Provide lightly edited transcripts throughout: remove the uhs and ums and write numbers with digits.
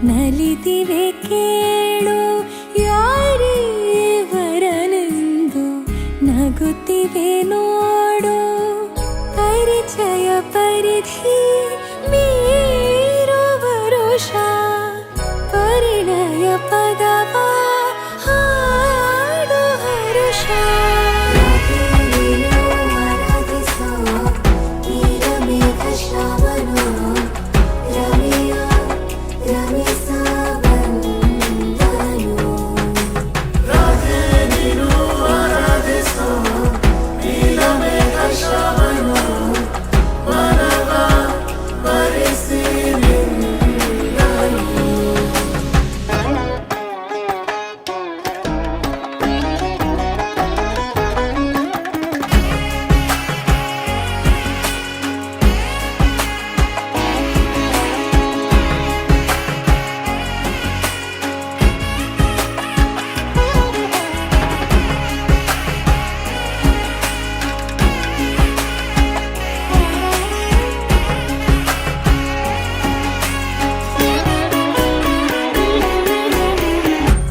ನಲಿದಿವೆ ಕೇಳು ಯಾರೇ ವರನೆಂದು ನಗುತ್ತಿವೆ ನೋಡು ಪರಿಚಯ ಪರಿಧಿ ಮೀರೋ ವರುಷ ಪರಿಣಯ ಪದವ ಹಾಡು ಹರುಷ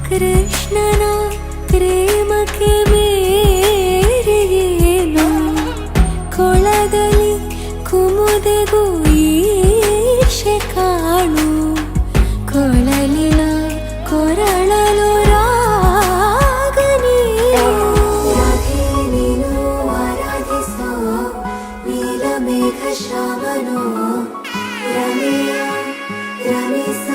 ಕೃಷ್ಣನ ಪ್ರೇಮಕ್ಕೆ ಮೇರೆಯೇನು ಕೊಳದಲ್ಲಿ ಕುಮುದೆಗೂ ಈರ್ಷೆ ಕಾಣು ಕೊಳಲಿನ ಕೊರಳಲು ರಾಗ ನೀನು ಆರಾಧಿಸೋ ನೀಲಮೇಘ ಶ್ರಾವಣೋ ರಮೆಯ ರಮಿಸ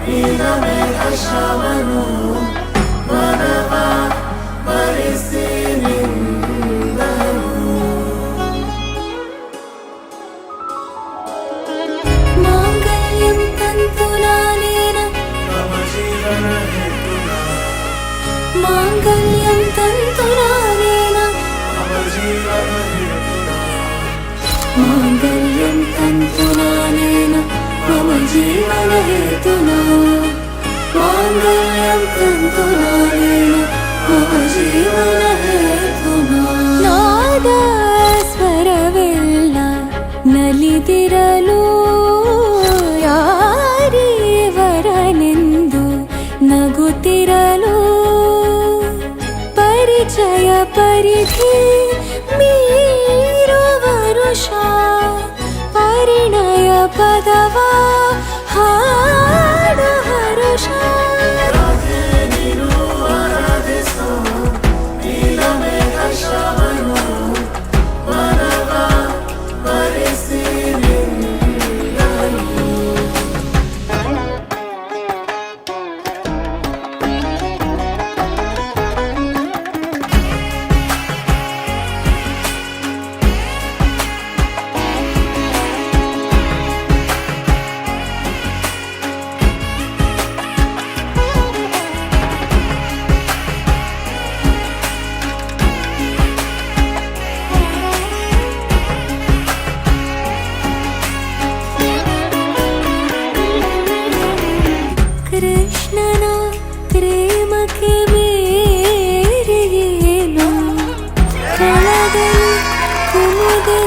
ನೀಲಮೇಘ ಶ್ರಾವಣೋ ಮನವ ಮರೆಸಿ ನಿಂದನು ಮಾಂಗಲ್ಯಂ ತಂತುನಾನೇನ ಮಮ ಜೀವನ ಹೇತುನಾ ಮಾಂಗಲ್ಯಂ ತಂತುನಾನೇನ ಮಮ ಜೀವನ ಹೇತುನಾ ಮಾಂಗಲ್ಯಂ ತಂತುನಾನೇನ मम जीवन हेतुना मांगल्यं तन्तुनानेन मम जीवन हेतुना नाद स्वरवेल्ल नलिदिरलु यारे वरनेंदु नगुತ್ತಿರಲು ಪರಿಚಯ ಪರಿಧಿ ಮೀರೋ ವರುಷ ಪರಿಣಯ ಪದವ ಹಾಡು ಹರುಷ ನೀನು ಆರಾಧಿಸೋ ನೀಲಮೇಘ ಶ್ರಾವಣೋ ಮನವ ಮರೆಸಿ ನಿಂದನು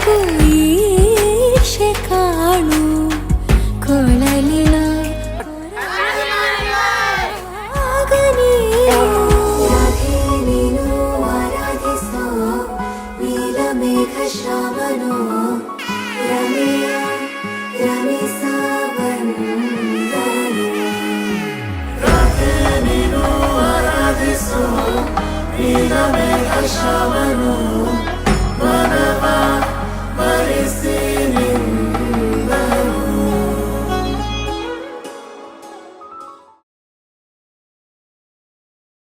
ಬೆಳಕು ಈಶೆ ಕಾಣು ಕೊಳಲಿನ ನೀನು ಆರಾಧಿಸೋ ನೀಲಮೇಘ ಶ್ರಾವಣೋ ರಮೆಯ ರಮಿಸ ಬಂದನು ರಾಧೆ ನೀನು ಆರಾಧಿಸೋ ನೀಲಮೇಘ ಶ್ರಾವಣೋ